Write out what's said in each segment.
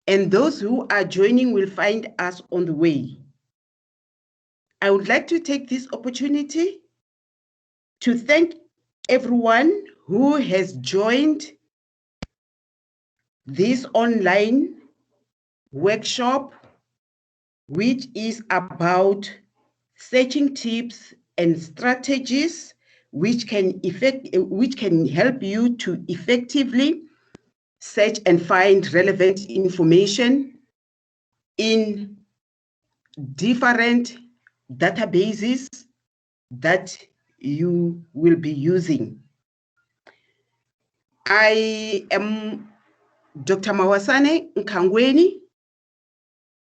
and those who are joining will find us on the way. I would like to take this opportunity to thank everyone who has joined this online workshop, which is about searching tips and strategies which can help you to effectively search and find relevant information in different databases that you will be using. I am Dr. Mahwasane Nkhangweleni,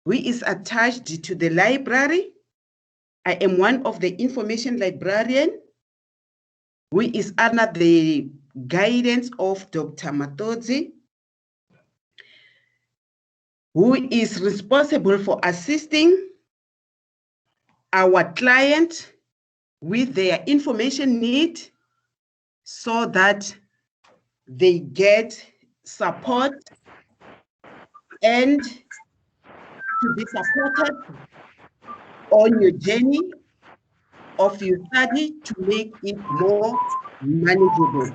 who is attached to the library. I am one of the information librarian who is under the guidance of Dr. Matodzi, who is responsible for assisting our client with their information need so that they get support and to be supported on your journey of your study to make it more manageable.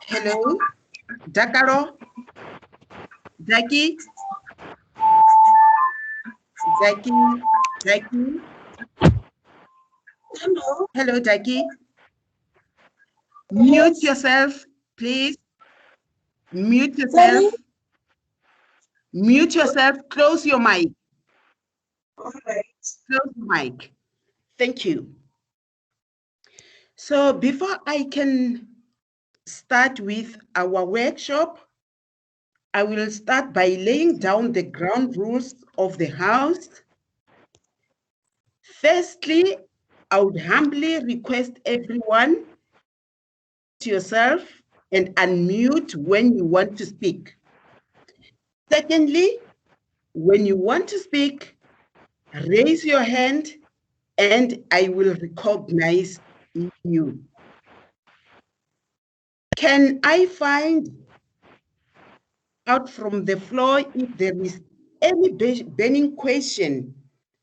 Hello, Dakaro, Jackie, Jackie. Hello, Jackie. Mute yourself, please. Mute yourself. Mute yourself. Close your mic. All right. Close the mic. Thank you. So before I can start with our workshop, I will start by laying down the ground rules of the house. Firstly, I would humbly request everyone to yourself and unmute when you want to speak. Secondly, when you want to speak, raise your hand and I will recognize you. Can I find out from the floor if there is any burning question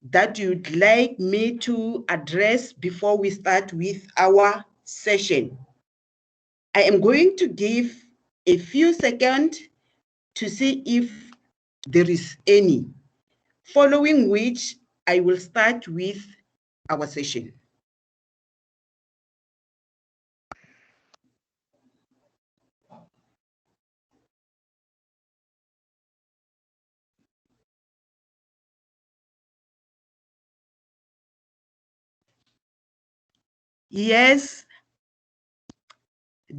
that you'd like me to address before we start with our session? I am going to give a few seconds to see if there is any, following which I will start with our session. Yes,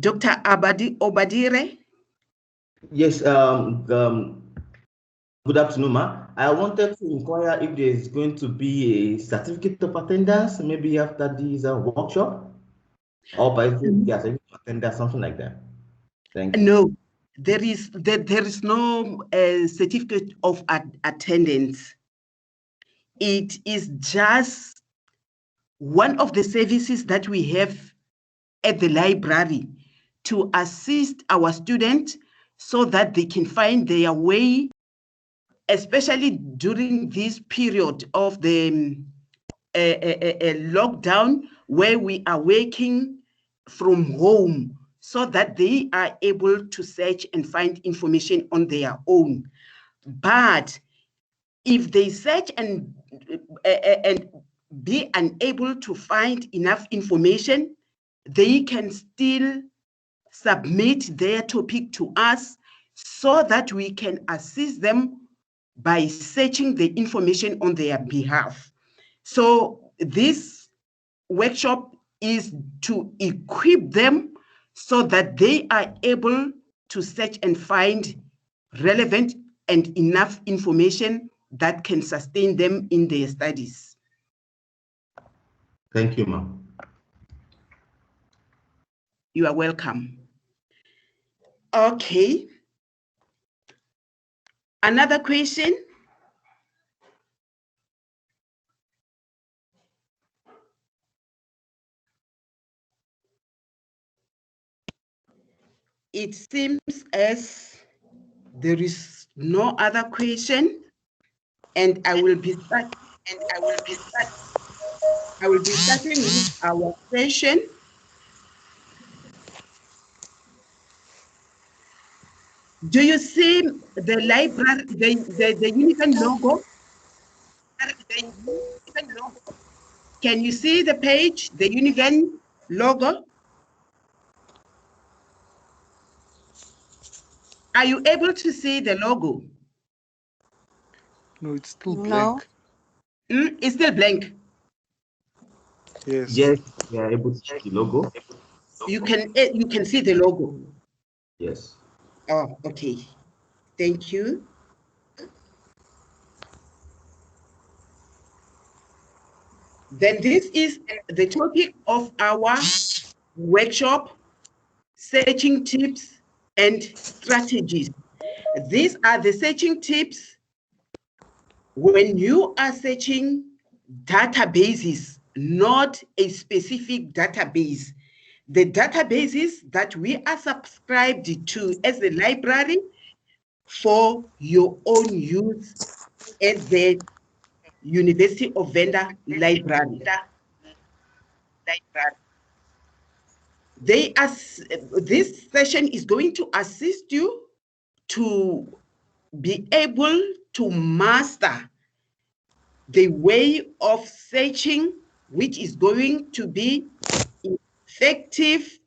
Dr. Obadire. Yes, good afternoon, ma. I wanted to inquire if there is going to be a certificate of attendance, maybe after this workshop, or by certificate of attendance, something like that. Thank you. No, there is no certificate of attendance. It is just one of the services that we have at the library to assist our students so that they can find their way, especially during this period of the lockdown where we are working from home, so that they are able to search and find information on their own. But if they search and be unable to find enough information, they can still submit their topic to us so that we can assist them by searching the information on their behalf. So this workshop is to equip them so that they are able to search and find relevant and enough information that can sustain them in their studies. Thank you, ma'am. You are welcome. Okay. Another question? it seems as there is no other question, and I will be starting with our session. Do you see the library, the Unicorn logo? Can you see the page, the Unicorn logo? Are you able to see the logo? No, it's still blank. It's still blank. Yes. Yes, we are able to see the logo. You can see the logo. Yes. Oh, okay. Thank you. Then this is the topic of our workshop, searching tips and strategies. These are the searching tips when you are searching databases, not a specific database. The databases that we are subscribed to as a library for your own use as the University of Venda Library. This session is going to assist you to be able to master the way of searching, which is going to be effective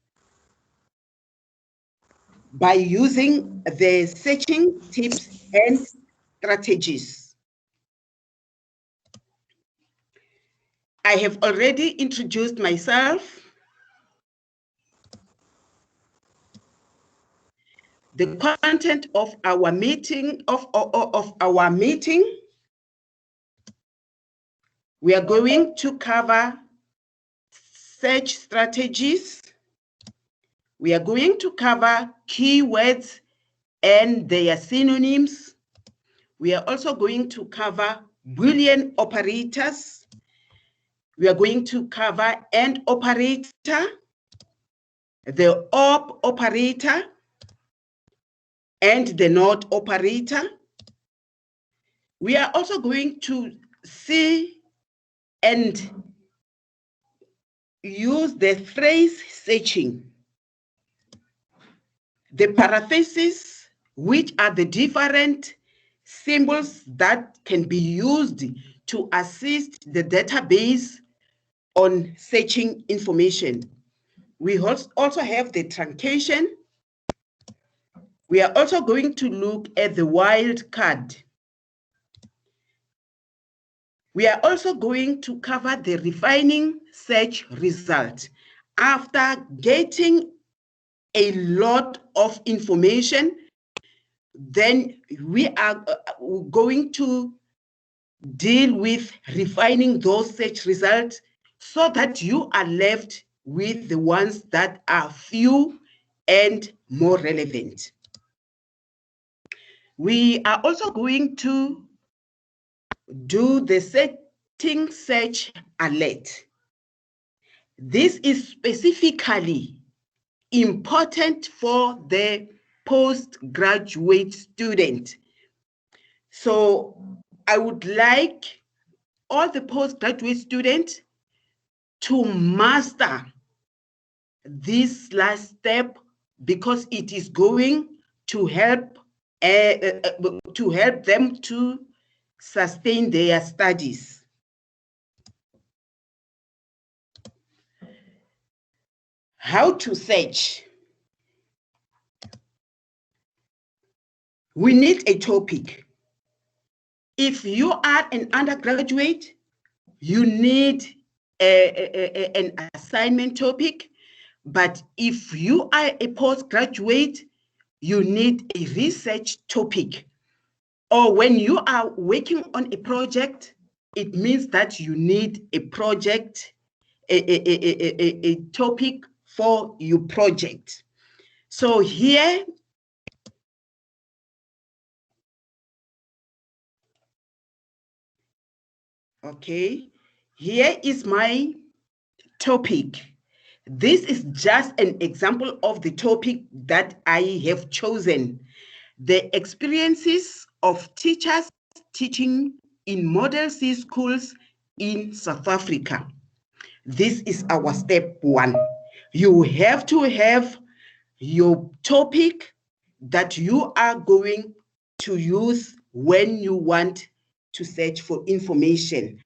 by using the searching tips and strategies. I have already introduced myself. The content of our meeting, we are going to cover search strategies. We are going to cover keywords and their synonyms. We are also going to cover Boolean operators. We are going to cover AND operator, the OR operator, and the NOT operator. We are also going to see and use the phrase searching, the parentheses, which are the different symbols that can be used to assist the database on searching information. We also have the truncation. We are also going to look at the wildcard. We are also going to cover the refining search result. After getting a lot of information, then we are going to deal with refining those search results so that you are left with the ones that are few and more relevant. We are also going to do the setting search alert. This is specifically important for the postgraduate student. So I would like all the postgraduate students to master this last step because it is going to help them to sustain their studies. How to search? We need a topic. If you are an undergraduate, you need an assignment topic. But if you are a postgraduate, you need a research topic. Or when you are working on a project, it means that you need a project, a topic for your project. So here, okay, here is my topic. This is just an example of the topic that I have chosen. The experiences of teachers teaching in Model C schools in South Africa. This is our step 1. You have to have your topic that you are going to use when you want to search for information.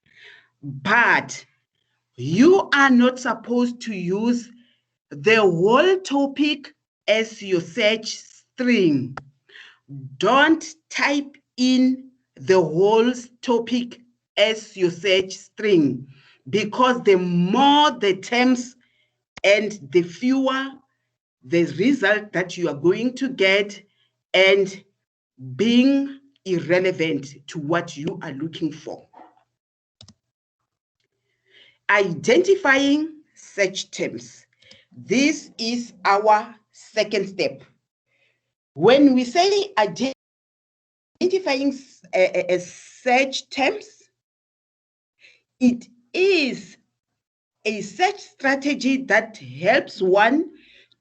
But you are not supposed to use the whole topic as your search string. Don't type in the whole topic as your search string, because the more the terms and the fewer the result that you are going to get, and being irrelevant to what you are looking for. Identifying search terms. This is our second step. When we say identifying search terms, it is a search strategy that helps one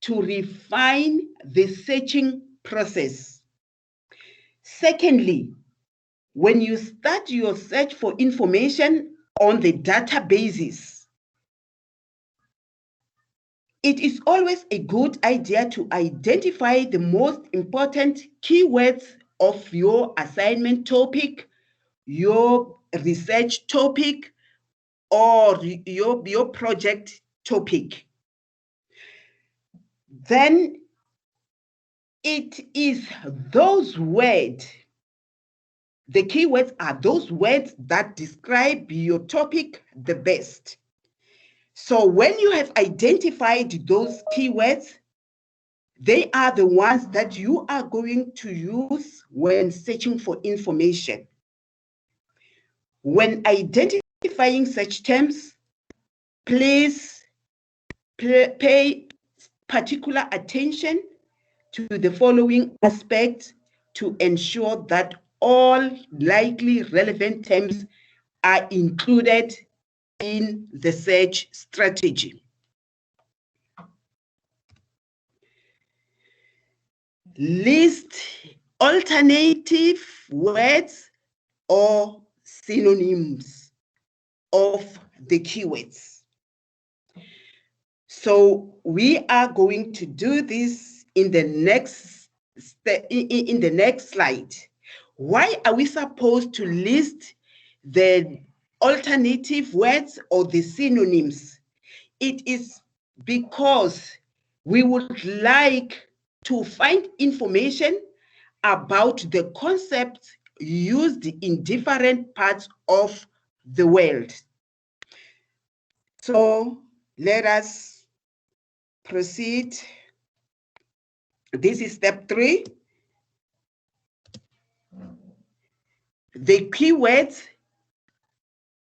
to refine the searching process. Secondly, when you start your search for information on the databases, it is always a good idea to identify the most important keywords of your assignment topic, your research topic, or your project topic. Then it is those words, the keywords are those words that describe your topic the best. So when you have identified those keywords, they are the ones that you are going to use when searching for information. When identifying search terms, please pay particular attention to the following aspects to ensure that all likely relevant terms are included in the search strategy. List alternative words or synonyms of the keywords. So we are going to do this in the next slide. Why are we supposed to list the alternative words or the synonyms? It is because we would like to find information about the concepts used in different parts of the world. So let us proceed. This is step 3. The keywords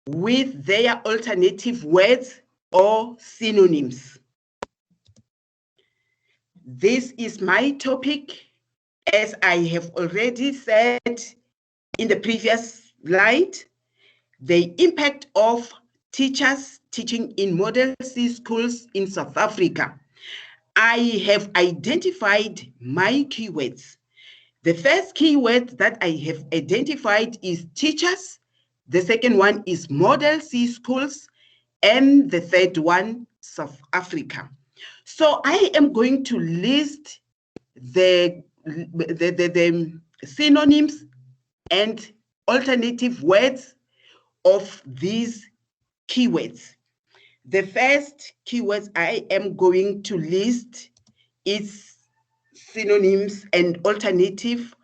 with their alternative words or synonyms. This is my topic, as I have already said in the previous slide, the impact of teachers teaching in Model C schools in South Africa. I have identified my keywords. The first keyword that I have identified is teachers. The second one is Model C schools. And the third one, South Africa. So I am going to list the synonyms and alternative words of these keywords. The first keywords I am going to list is synonyms and alternative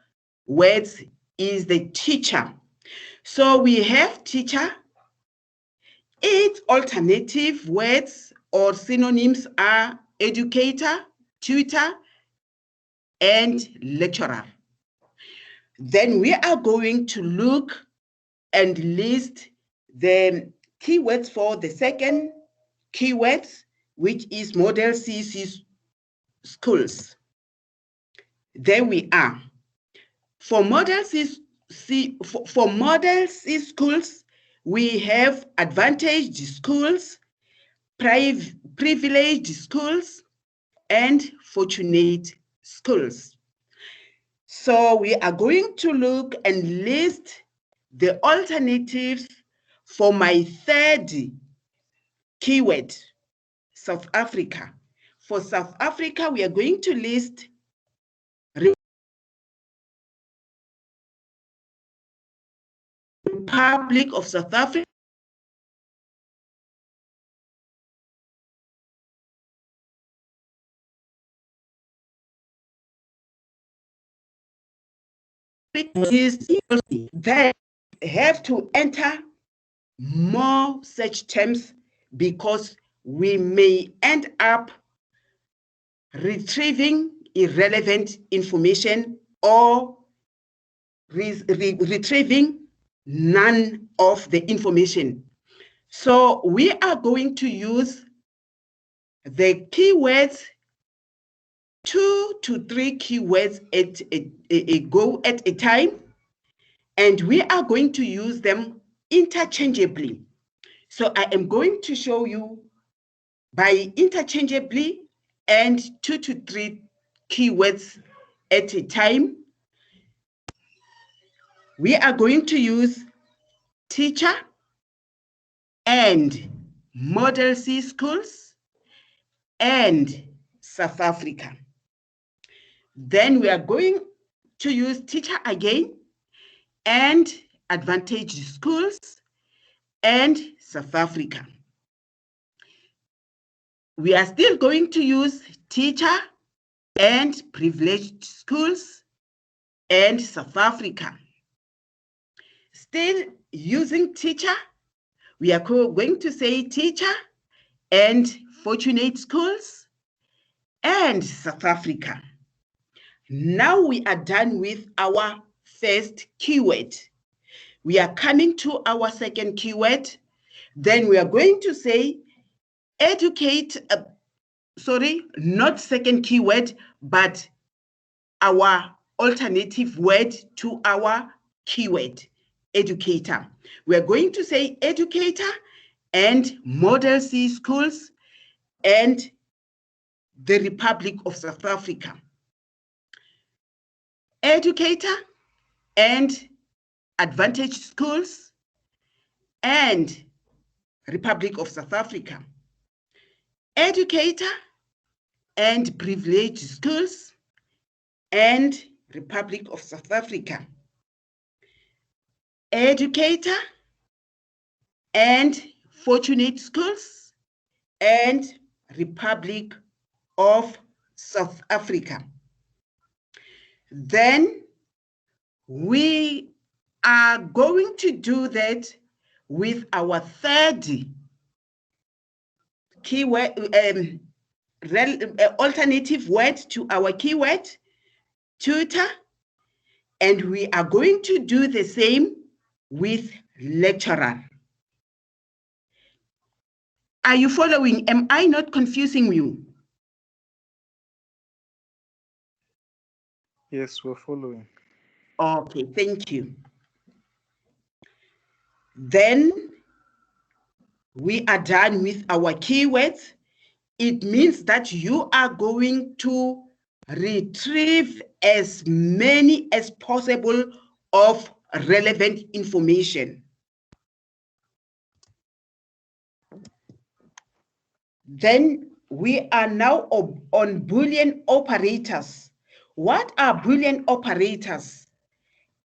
words is the teacher. So we have teacher. Its alternative words or synonyms are educator, tutor, and lecturer. Then we are going to look and list the keywords for the second keywords, which is Model C schools. There we are. For Model C schools, we have advantaged schools, privileged schools, and fortunate schools. So we are going to look and list the alternatives for my third keyword, South Africa. For South Africa, we are going to list Republic of South Africa, that have to enter more such terms because we may end up retrieving irrelevant information or retrieving none of the information. So we are going to use the keywords, 2 to 3 keywords at a go at a time, and we are going to use them interchangeably. So I am going to show you by interchangeably and 2 to 3 keywords at a time. We are going to use teacher and Model C schools and South Africa. Then we are going to use teacher again and advantaged schools and South Africa. We are still going to use teacher and privileged schools and South Africa. Still using teacher, we are going to say teacher and fortunate schools and South Africa. Now we are done with our first keyword. We are coming to our second keyword. Then we are going to say educate, not second keyword, but our alternative word to our keyword, educator. We are going to say educator and Model C schools and the Republic of South Africa. Educator and advantaged schools and Republic of South Africa. Educator and privileged schools and Republic of South Africa. Educator and fortunate schools and Republic of South Africa. Then we are going to do that with our third keyword, alternative word to our keyword, tutor, and we are going to do the same with lecturer. Are you following? Am I not confusing you? Yes, we're following. Okay, thank you. Then we are done with our keywords. It means that you are going to retrieve as many as possible of relevant information. Then we are now on Boolean operators. What are Boolean operators?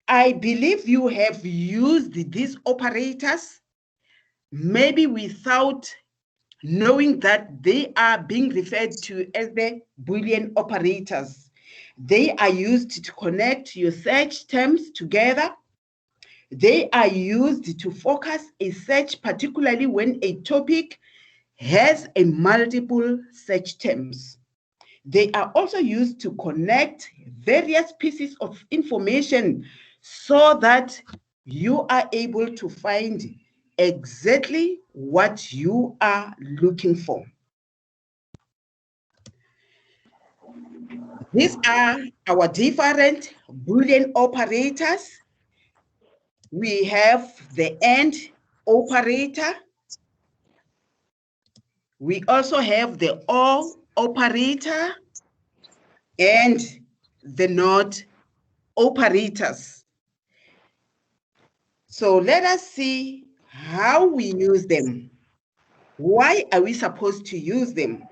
I believe you have used these operators, maybe without knowing that they are being referred to as the Boolean operators. They are used to connect your search terms together. They are used to focus a search, particularly when a topic has a multiple search terms. They are also used to connect various pieces of information so that you are able to find exactly what you are looking for. These are our different Boolean operators. We have the AND operator. We also have the OR operator and the NOT operators. So let us see how we use them. Why are we supposed to use them?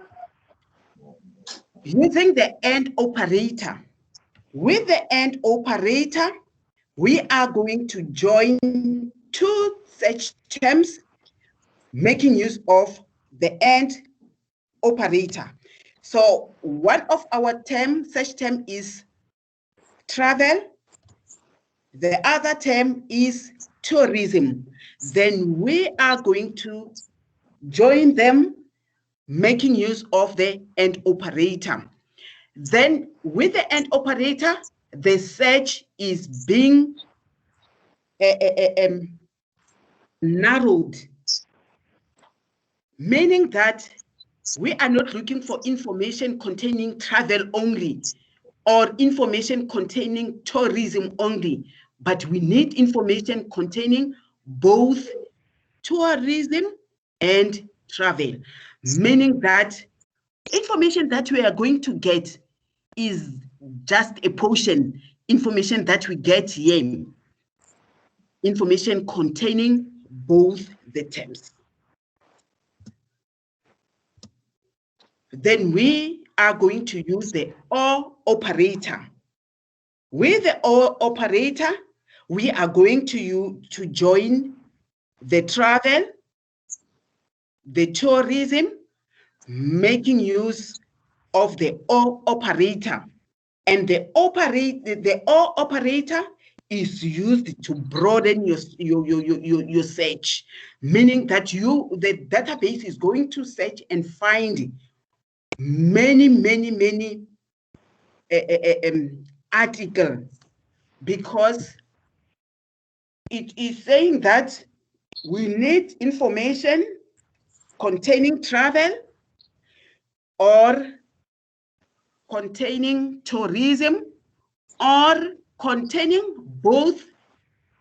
Using the AND operator. With the AND operator, we are going to join two such terms, making use of the AND operator. So one of our such term is travel. The other term is tourism. Then we are going to join them, making use of the AND operator. Then with the AND operator, the search is being narrowed, meaning that we are not looking for information containing travel only or information containing tourism only, but we need information containing both tourism and travel, meaning that information that we are going to get is just a portion, information that we get here, information containing both the terms. Then we are going to use the OR operator. With the OR operator, we are going to join the travel, the tourism, making use of the OR operator. And the OR operator is used to broaden your search, meaning that the database is going to search and find many articles, because it is saying that we need information containing travel or containing tourism or containing both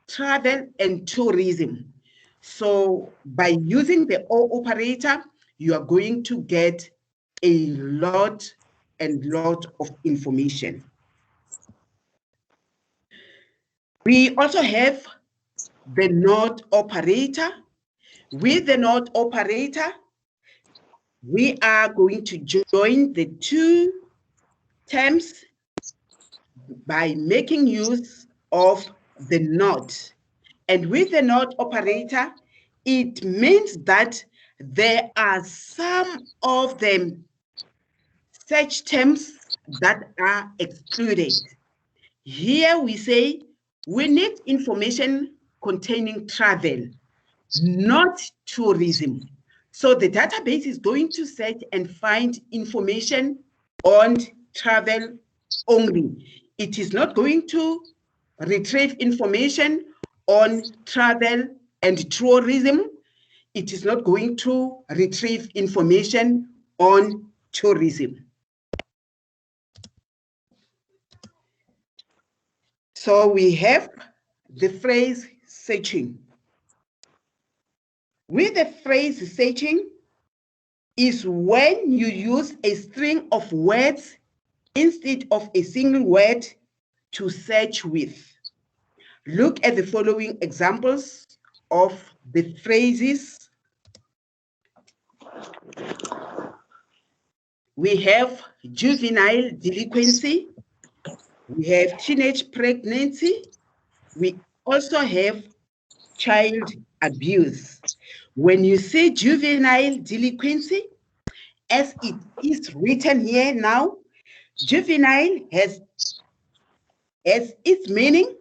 travel and tourism. So by using the OR operator, you are going to get a lot of information. We also have the NOT operator. With the NOT operator, we are going to join the two terms by making use of the NOT. And with the NOT operator, it means that there are some of them search terms that are excluded. Here we say we need information containing travel, not tourism. So the database is going to search and find information on travel only. It is not going to retrieve information on travel and tourism. It is not going to retrieve information on tourism. So we have the phrase searching. With the phrase searching is when you use a string of words instead of a single word to search with. Look at the following examples of the phrases. We have juvenile delinquency. We have teenage pregnancy. We also have child abuse. When you say juvenile delinquency, as it is written here now, juvenile has its meaning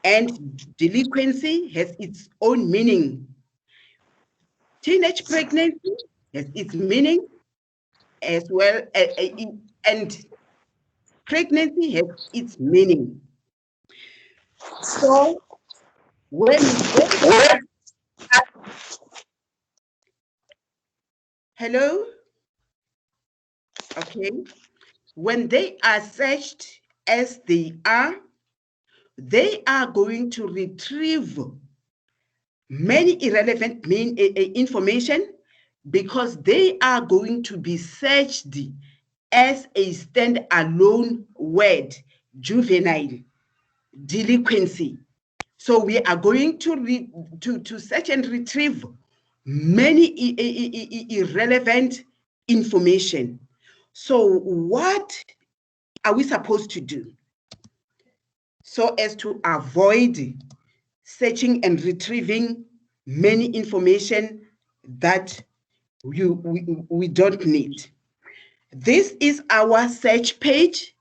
and delinquency has its own meaning. Teenage pregnancy has its meaning as well, and pregnancy has its meaning. So when hello? Okay. When they are searched as they are going to retrieve many irrelevant information, because they are going to be searched as a stand-alone word, juvenile delinquency. So we are going to search and retrieve many irrelevant information. So what are we supposed to do so as to avoid searching and retrieving many information that we don't need? This is our search page.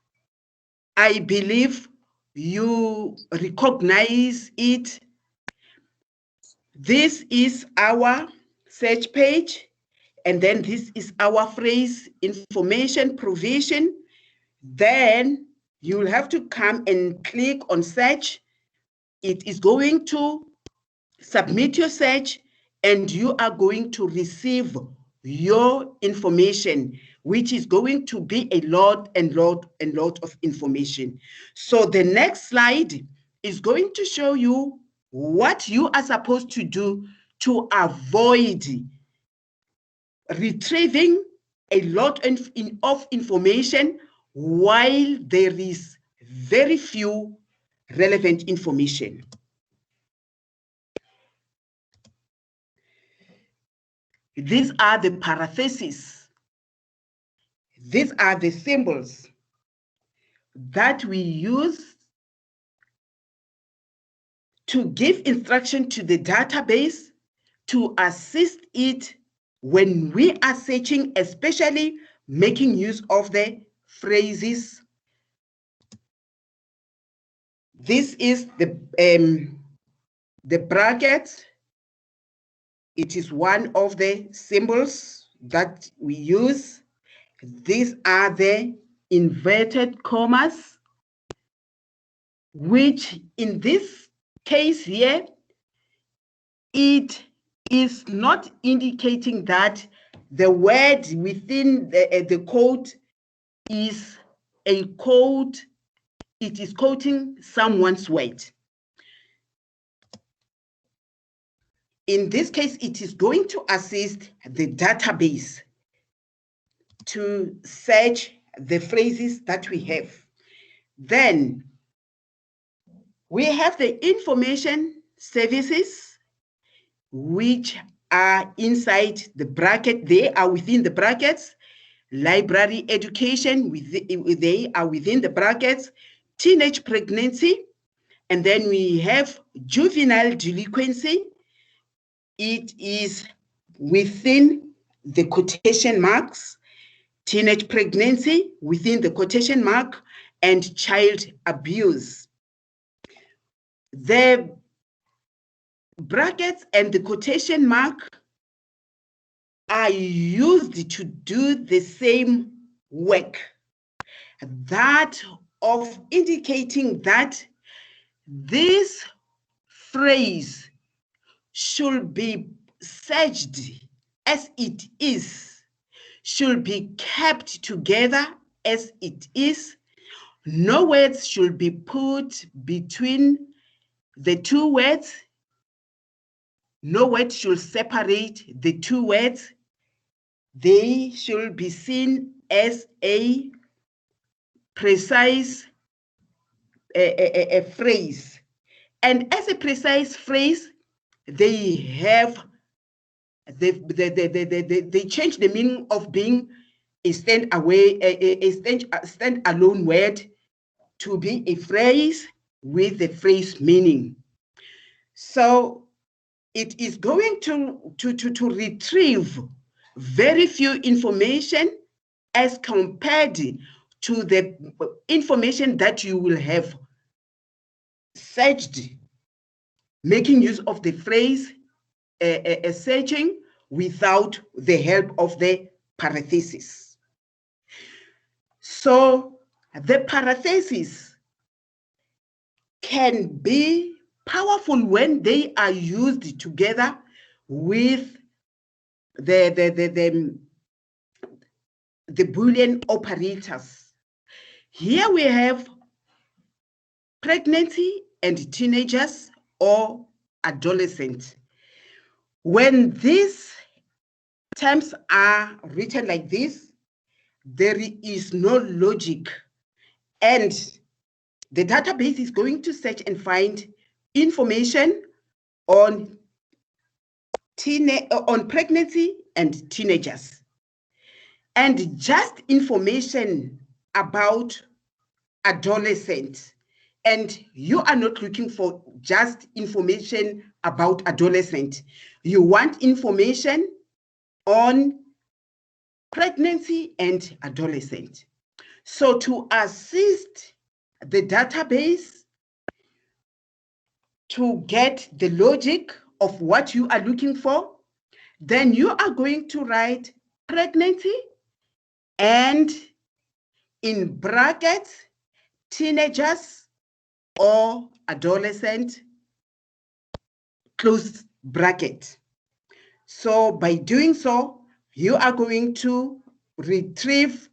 I believe you recognize it. This is our search page, and then this is our phrase information provision. Then you will have to come and click on search. It is going to submit your search, and you are going to receive your information, which is going to be a lot of information. So the next slide is going to show you what you are supposed to do to avoid retrieving a lot of information while there is very few relevant information. These are the parentheses. These are the symbols that we use to give instruction to the database to assist it when we are searching, especially making use of the phrases. This is the bracket. It is one of the symbols that we use. These are the inverted commas, which in this case here, it is not indicating that the word within the code is a code, it is quoting someone's word. In this case, it is going to assist the database to search the phrases that we have. Then we have the information services, which are inside the bracket. They are within the brackets. Library education, they are within the brackets. Teenage pregnancy, and then we have juvenile delinquency. It is within the quotation marks. Teenage pregnancy within the quotation mark, and child abuse. The brackets and the quotation mark are used to do the same work, that of indicating that this phrase should be searched as it is, should be kept together as it is. No words should be put between the two words. No word should separate the two words. They should be seen as a precise a phrase. And as a precise phrase, they have they change the meaning of being a stand-alone word to be a phrase with the phrase meaning. So it is going to retrieve very few information as compared to the information that you will have searched, making use of the phrase searching without the help of the parentheses. So the parentheses can be powerful when they are used together with the Boolean operators. Here we have pregnancy and teenagers or adolescent. When this terms are written like this, there is no logic. And the database is going to search and find information on pregnancy and teenagers, and just information about adolescents. And you are not looking for just information about adolescent. You want information on pregnancy and adolescent. So to assist the database to get the logic of what you are looking for, then you are going to write pregnancy and in brackets, teenagers or adolescent, close bracket. So by doing so, you are going to retrieve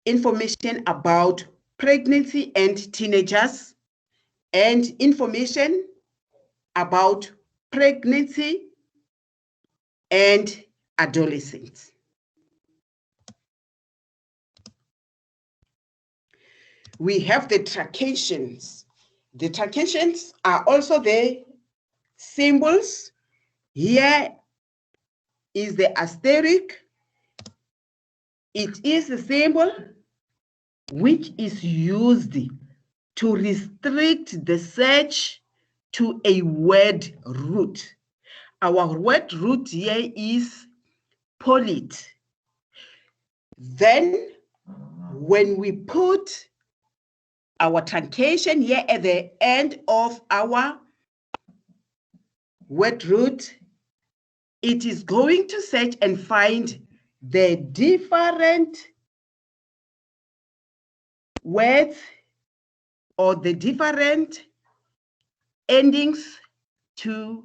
information about pregnancy and teenagers and information about pregnancy and adolescents. We have the truncations. The truncations are also the symbols. Here is the asterisk. It is a symbol which is used to restrict the search to a word root. Our word root here is polit. Then when we put our truncation here at the end of our word root, it is going to search and find the different words or the different endings to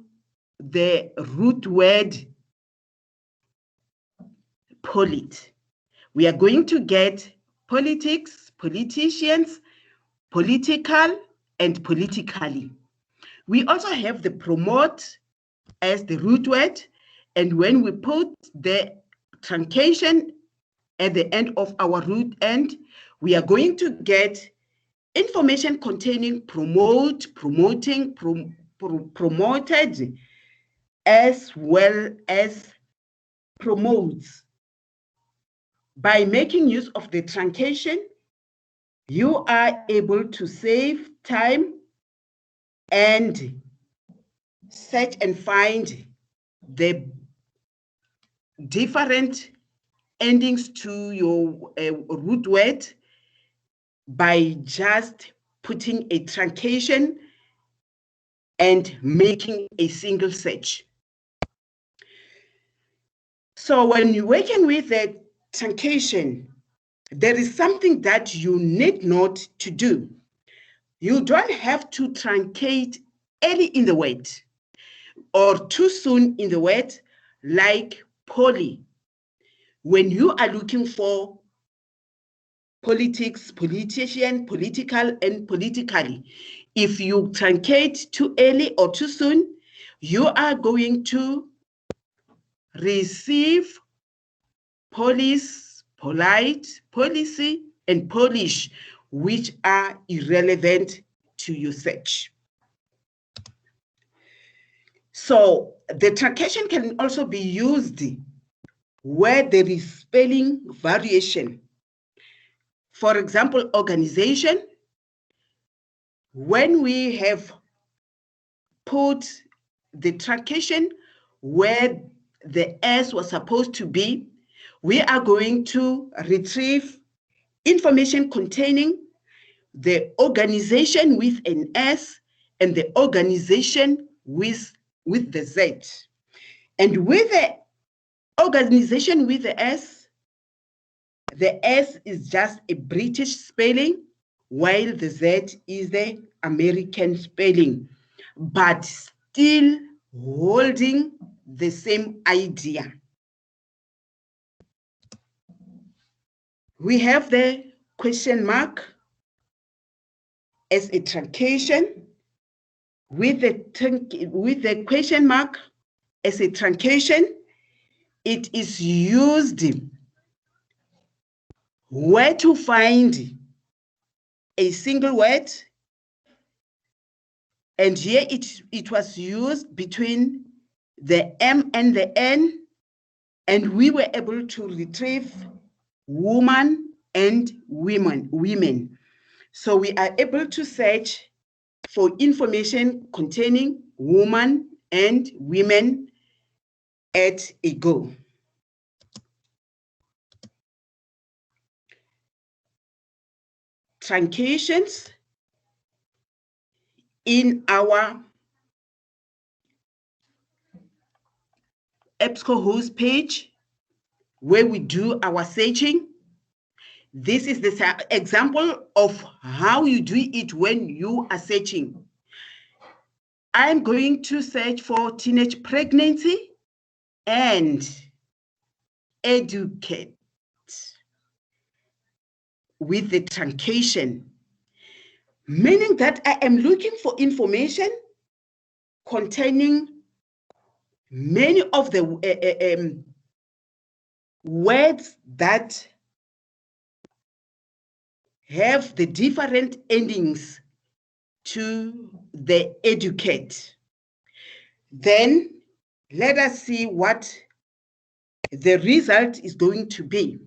the root word polit. We are going to get politics, politicians, political, and politically. We also have the promote as the root word, and when we put the truncation at the end of our root end, we are going to get information containing promote, promoting, promoted, as well as promotes. By making use of the truncation, you are able to save time and search and find the different endings to your root word by just putting a truncation and making a single search. So when you're working with the truncation, there is something that you need not to do. You don't have to truncate early in the word or too soon in the word, like poly. When you are looking for politics, politician, political, and politically, if you truncate too early or too soon, you are going to receive police, polite, policy, and Polish, which are irrelevant to your search. So the truncation can also be used where there is spelling variation. For example, organization, when we have put the truncation where the S was supposed to be, we are going to retrieve information containing the organization with an S and the organization with the Z. And with the organization with the S is just a British spelling, while the Z is the American spelling, but still holding the same idea. We have the question mark as a truncation. With the question mark as a truncation, it is used where to find a single word, and here it was used between the M and the N, and we were able to retrieve woman and women. So we are able to search for information containing woman and women at a go. Truncations in our EBSCOhost page where we do our searching. This is the example of how you do it when you are searching. I'm going to search for teenage pregnancy and educate with the truncation, meaning that I am looking for information containing many of the words that have the different endings to the educate. Then let us see what the result is going to be.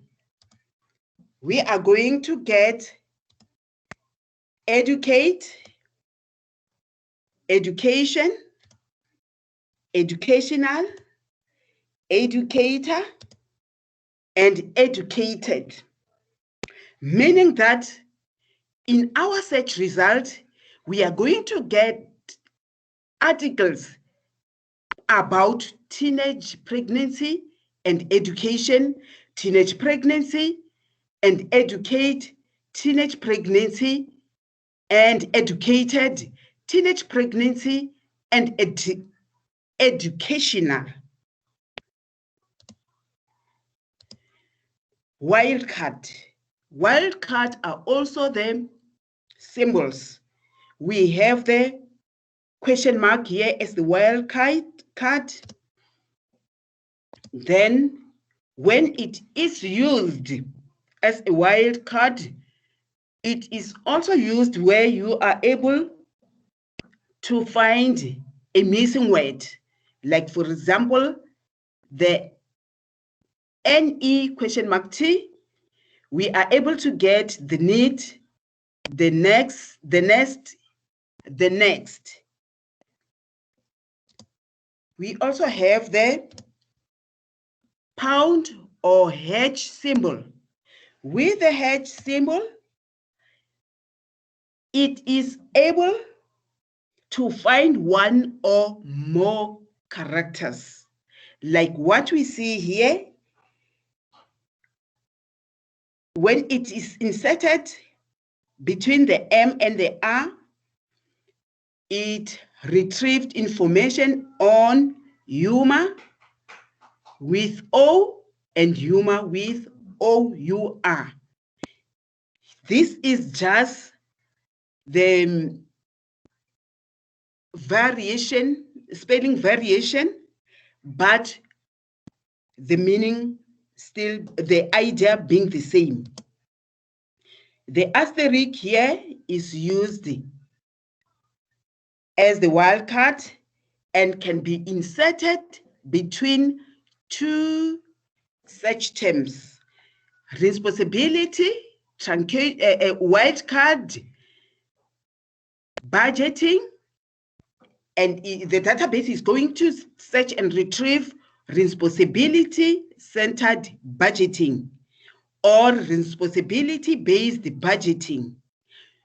We are going to get educate, education, educational, educator, and educated, meaning that in our search result, we are going to get articles about teenage pregnancy and education, teenage pregnancy and educate, teenage pregnancy and educated, teenage pregnancy and educational. Wildcard. Wildcard are also the symbols. We have the question mark here as the wildcard. Then when it is used as a wildcard, it is also used where you are able to find a missing word. Like for example, the NE question mark T, we are able to get the need, the next, the next, the next. We also have the pound or hedge symbol. With the hedge symbol, it is able to find one or more characters. Like what we see here, when it is inserted between the M and the R, it retrieved information on humor with O and humor with OUR. This is just the variation, spelling variation, but the meaning still, the idea being the same. The asterisk here is used as the wildcard and can be inserted between two such terms: responsibility, wildcard, budgeting, and the database is going to search and retrieve responsibility-centered budgeting or responsibility-based budgeting.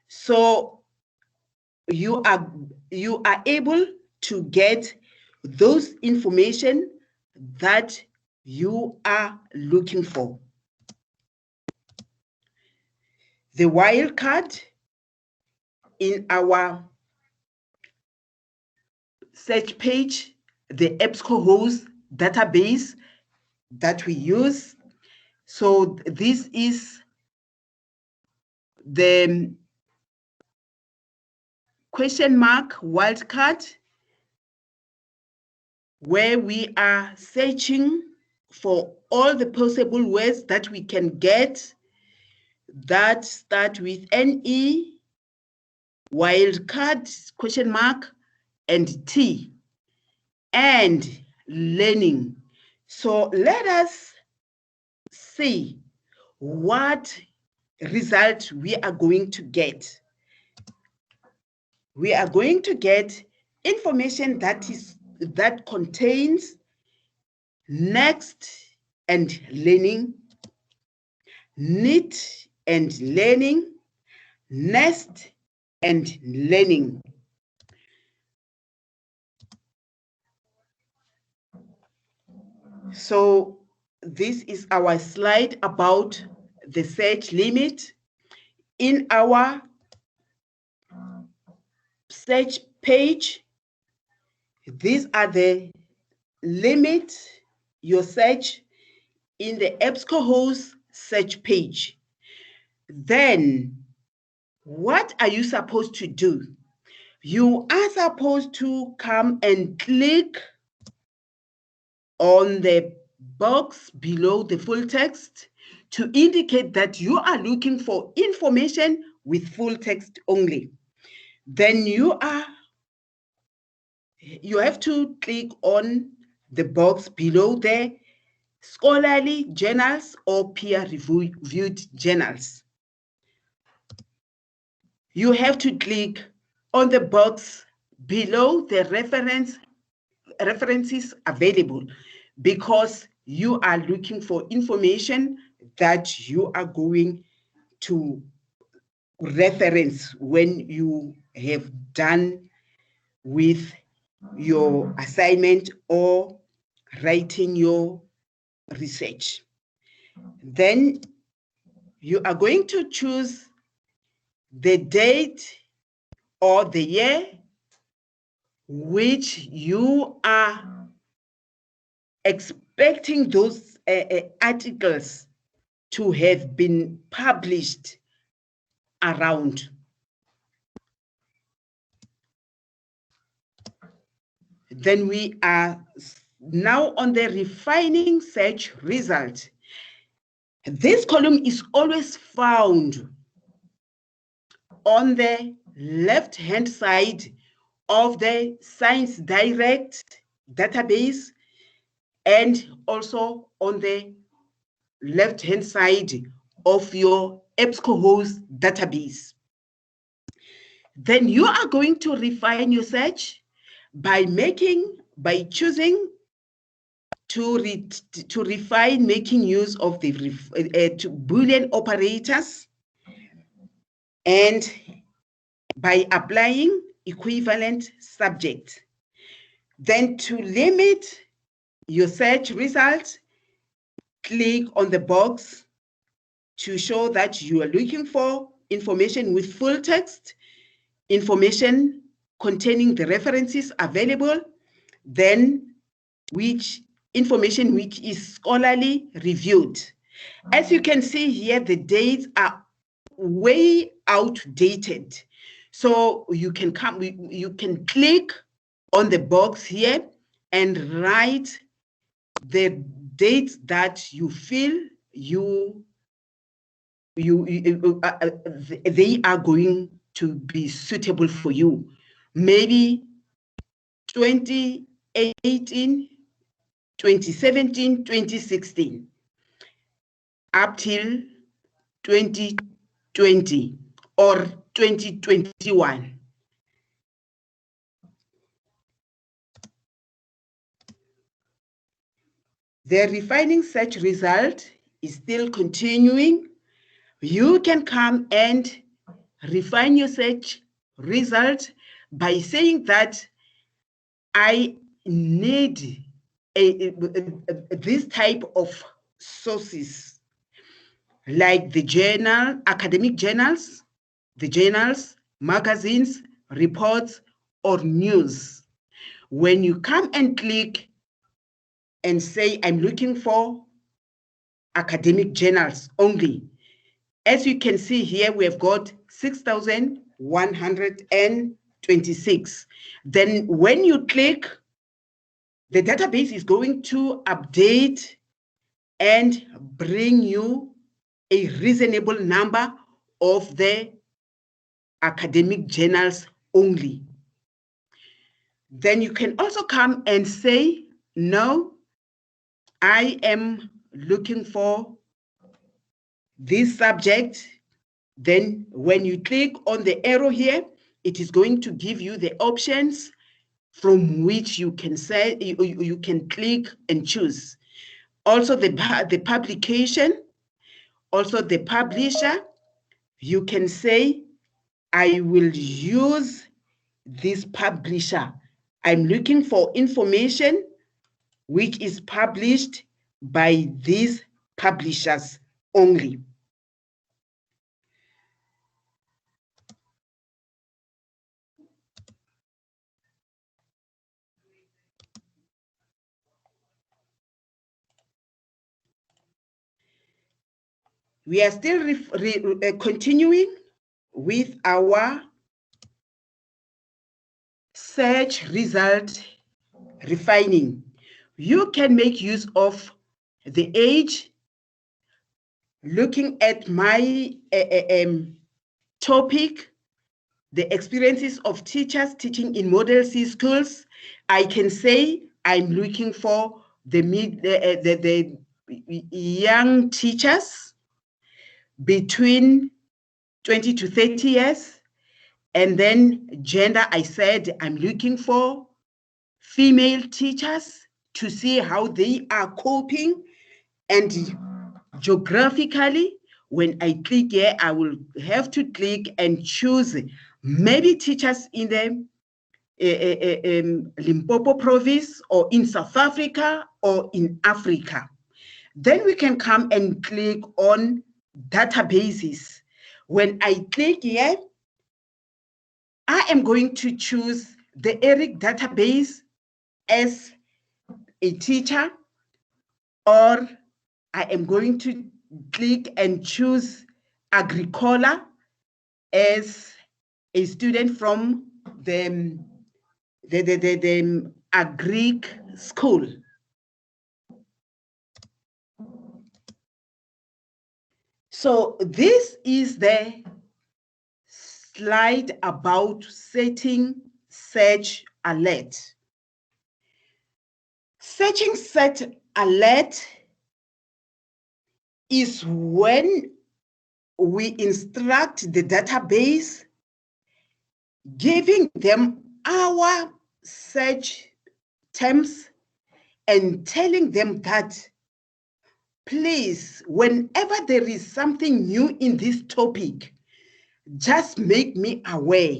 So you are able to get those information that you are looking for. The wildcard in our search page, the EBSCOhost database that we use. So this is the question mark wildcard, where we are searching for all the possible words that we can get that start with NE, wildcard, question mark, and T, and learning. So let us see what result we are going to get. We are going to get information that contains next and learning, knit and learning, nest and learning. So this is our slide about the search limit. In our search page, these are the limit your search in the EBSCOhost search page. Then what are you supposed to do? You are supposed to come and click on the box below the full text to indicate that you are looking for information with full text only. Then you have to click on the box below there, scholarly journals or peer-reviewed journals. You have to click on the box below the references available, because you are looking for information that you are going to reference when you have done with your assignment or writing your research. Then you are going to choose the date or the year which you are expecting those articles to have been published around. Then we are now on the refining search result. This column is always found on the left-hand side of the Science Direct database, and also on the left-hand side of your EBSCOhost database. Then you are going to refine your search by choosing to refine, making use of the Boolean operators, and by applying equivalent subject. Then to limit your search results, click on the box to show that you are looking for information with full text, information containing the references available, then which information which is scholarly reviewed. As you can see here, the dates are way outdated. So you can click on the box here and write the dates that you feel they are going to be suitable for you. Maybe 2018, 2017, 2016, up till 2020 or 2021. The refining search result is still continuing. You can come and refine your search result by saying that I need this type of sources, like the journal, academic journals, the journals, magazines, reports, or news. When you come and click and say, I'm looking for academic journals only, as you can see here, we have got 6,126. Then when you click, the database is going to update and bring you a reasonable number of the academic journals only. Then you can also come and say, no, I am looking for this subject. Then when you click on the arrow here, it is going to give you the options from which you can say you can click and choose. Also the publication, also the publisher. You can say, I will use this publisher. I'm looking for information which is published by these publishers only. We are still continuing with our search result refining. You can make use of the age, looking at my topic, the experiences of teachers teaching in Model C schools. I can say I'm looking for the young teachers between 20 to 30 years. And then gender, I said I'm looking for female teachers to see how they are coping. And geographically, when I click here, I will have to click and choose maybe teachers in the Limpopo province or in South Africa or in Africa. Then we can come and click on databases. When I click here, I am going to choose the ERIC database as a teacher, or I am going to click and choose Agricola as a student from the Agric school. So this is the slide about setting search alert. Searching search alert is when we instruct the database, giving them our search terms and telling them that, please, whenever there is something new in this topic, just make me aware,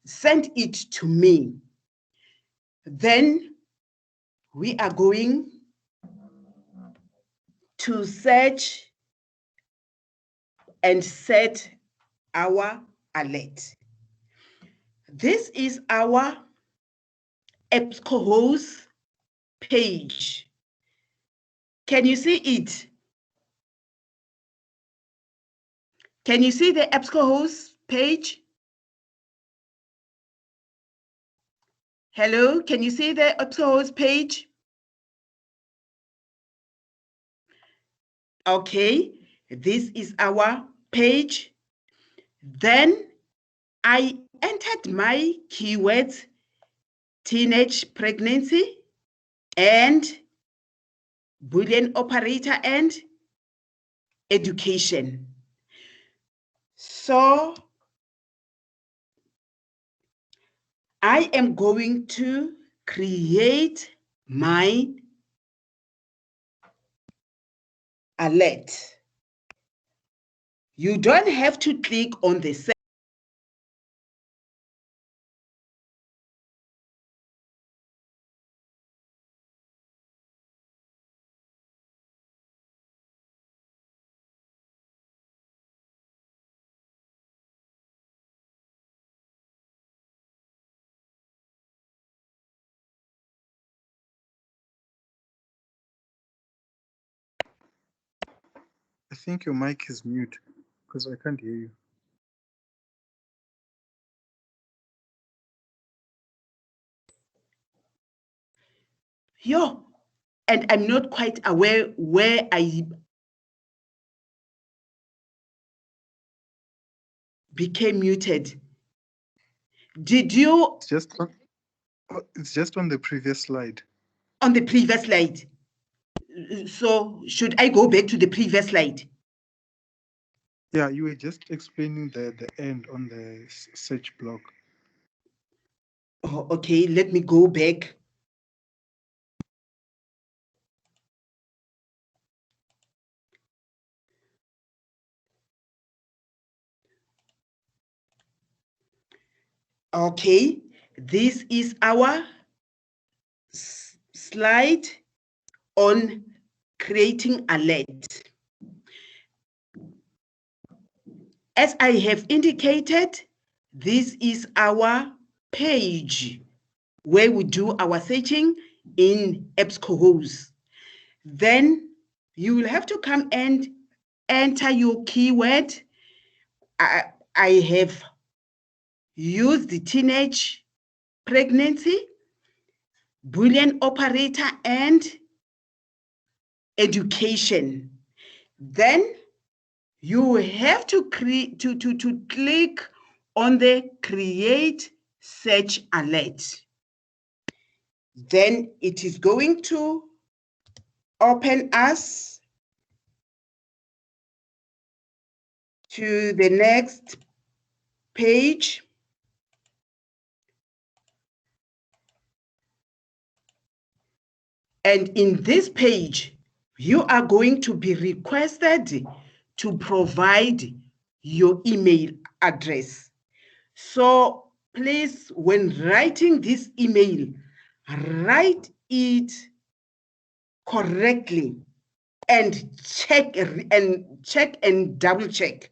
send it to me. Then we are going to search and set our alert. This is our EBSCOhost page. Can you see it? Can you see the EBSCOhost page? Hello, can you see the EBSCOhost page? Okay, this is our page. Then I entered my keywords, teenage pregnancy and Boolean operator and education. So I am going to create my alert. You don't have to click on the set. I think your mic is mute because I can't hear you. Yo, and I'm not quite aware where I became muted. Did you? It's just on the previous slide. On the previous slide. So should I go back to the previous slide? Yeah, you were just explaining the end on the search block. Oh, okay, let me go back. Okay, this is our slide on creating alert. As I have indicated, this is our page where we do our searching in EBSCOhost. Then you will have to come and enter your keyword. I have used the teenage pregnancy, Boolean operator, and education. Then you have to click on the create search alert. Then it is going to open us to the next page. And in this page, you are going to be requested to provide your email address. So please, when writing this email, write it correctly and check and double check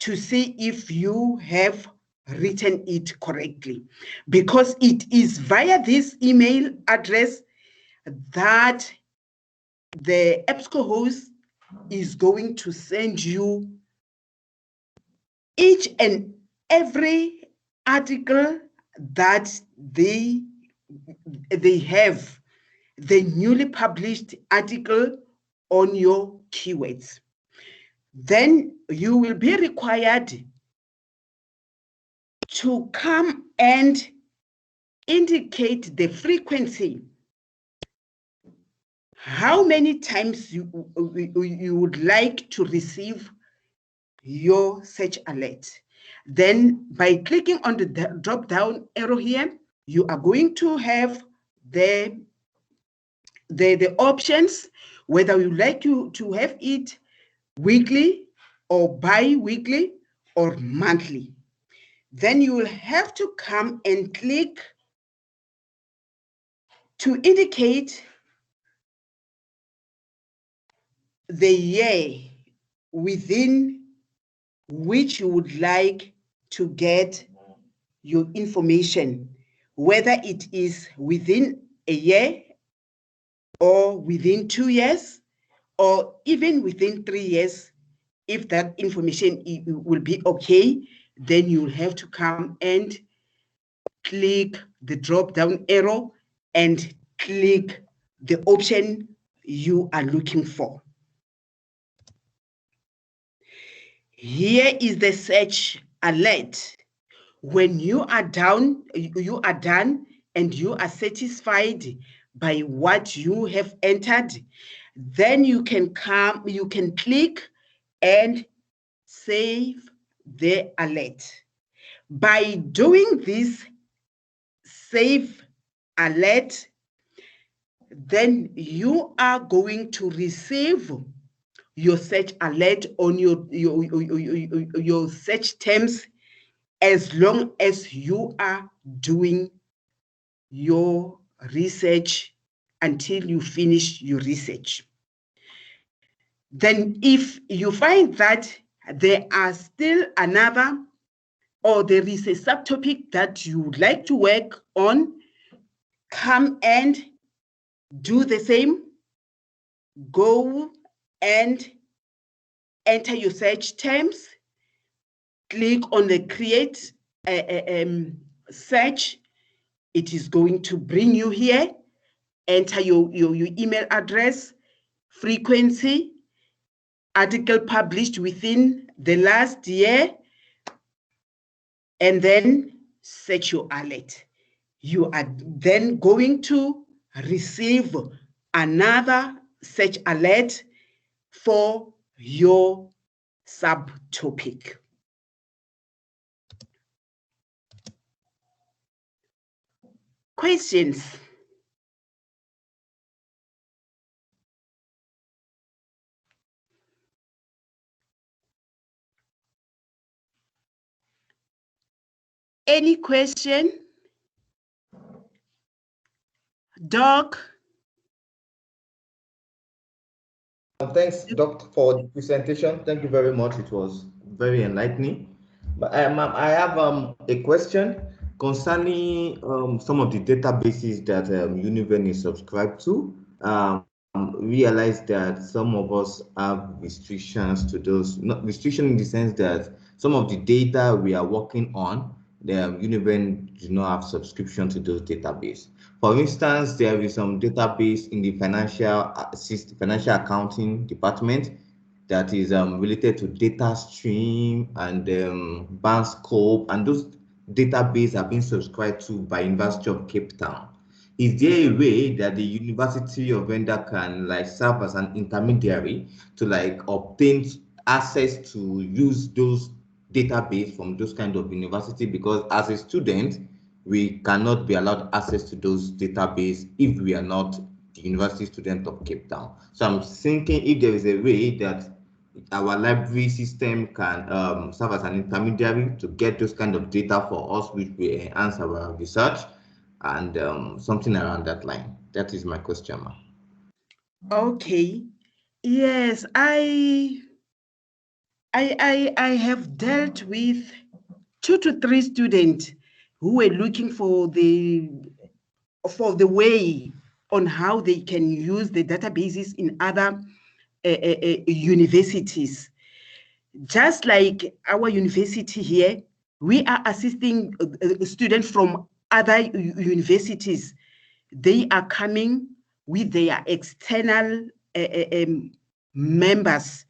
to see if you have written it correctly, because it is via this email address that the EBSCOhost is going to send you each and every article that they have, the newly published article on your keywords. Then you will be required to come and indicate the frequency, how many times you would like to receive your search alert. Then by clicking on the drop down arrow here, you are going to have the options, whether you like to have it weekly or bi-weekly or monthly. Then you will have to come and click to indicate the year within which you would like to get your information, whether it is within a year or within 2 years or even within 3 years. If that information will be okay, then you'll have to come and click the drop down arrow and click the option you are looking for. Here is the search alert. When you are done and you are satisfied by what you have entered, then you can click and save the alert. By doing this save alert, then you are going to receive your search alert on your search terms as long as you are doing your research until you finish your research. Then if you find that there are still another, or there is a subtopic that you would like to work on, come and do the same. Go and enter your search terms, click on the create search. It is going to bring you here, enter your email address, frequency, article published within the last year, and then set your alert. You are then going to receive another search alert for your subtopic. Questions? Any question? Doc? Thanks, Doc, for the presentation. Thank you very much. It was very enlightening. But ma'am, I have a question concerning some of the databases that Univen is subscribed to. Realize that some of us have restrictions to those, not restriction in the sense that some of the data we are working on, the Univen do not have subscription to those databases. For instance, there is some database in the financial accounting department that is related to data stream and bank scope, and those databases are being subscribed to by University of Cape Town. Is there a way that the University of Venda can serve as an intermediary to obtain access to use those database from those kind of university? Because as a student, we cannot be allowed access to those database if we are not the university student of Cape Town. So I'm thinking if there is a way that our library system can serve as an intermediary to get those kind of data for us, which will enhance our research and something around that line. That is my question, ma'am. Okay. Yes, I have dealt with 2 to 3 students who were looking for the way on how they can use the databases in other universities. Just like our university here, we are assisting students from other universities. They are coming with their external members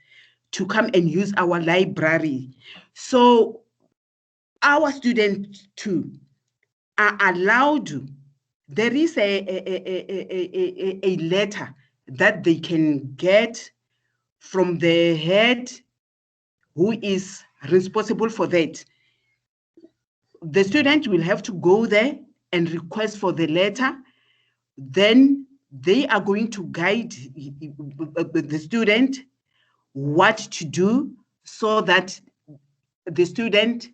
to come and use our library. So our students too are allowed. There is a letter that they can get from the head who is responsible for that. The student will have to go there and request for the letter. Then they are going to guide the student what to do so that the student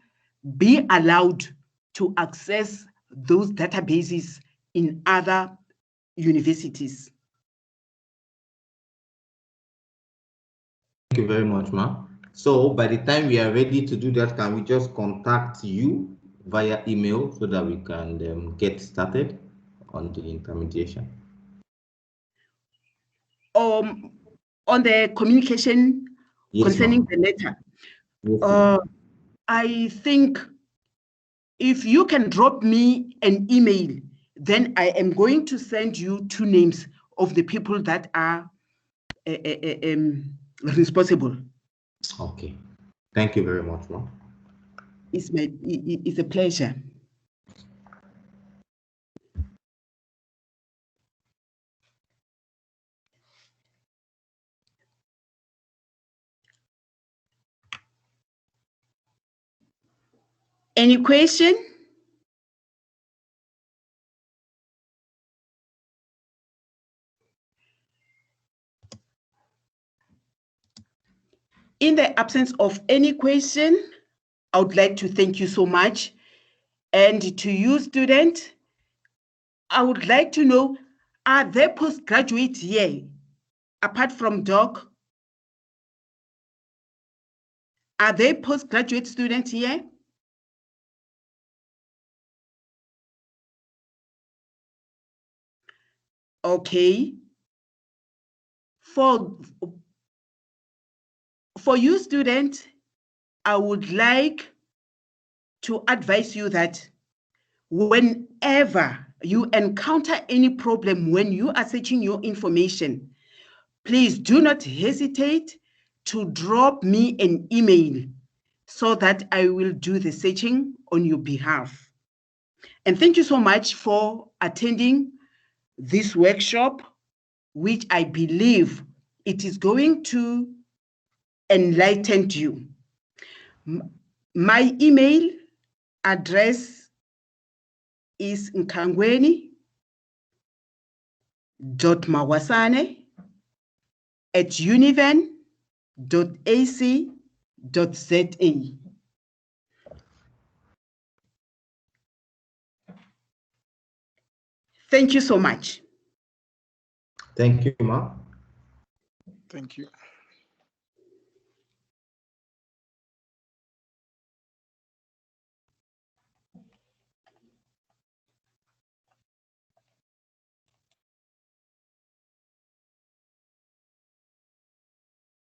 be allowed to access those databases in other universities. Thank you very much, ma'am. So by the time we are ready to do that, can we just contact you via email so that we can get started on the intermediation? On the communication concerning the letter, Yes, I think if you can drop me an email, then I am going to send you 2 names of the people that are responsible. Okay. Thank you very much, ma'am. It's a pleasure. Any question? In the absence of any question, I would like to thank you so much. And to you, student, I would like to know, are there postgraduates here, apart from Doc? Are there postgraduate students here? Okay. For you, student, I would like to advise you that whenever you encounter any problem when you are searching your information, please do not hesitate to drop me an email so that I will do the searching on your behalf. And thank you so much for attending this workshop, which I believe it is going to enlighten you. My email address is nkhangweni.mawasane@univen.ac.za. Thank you so much. Thank you, Ma. Thank you.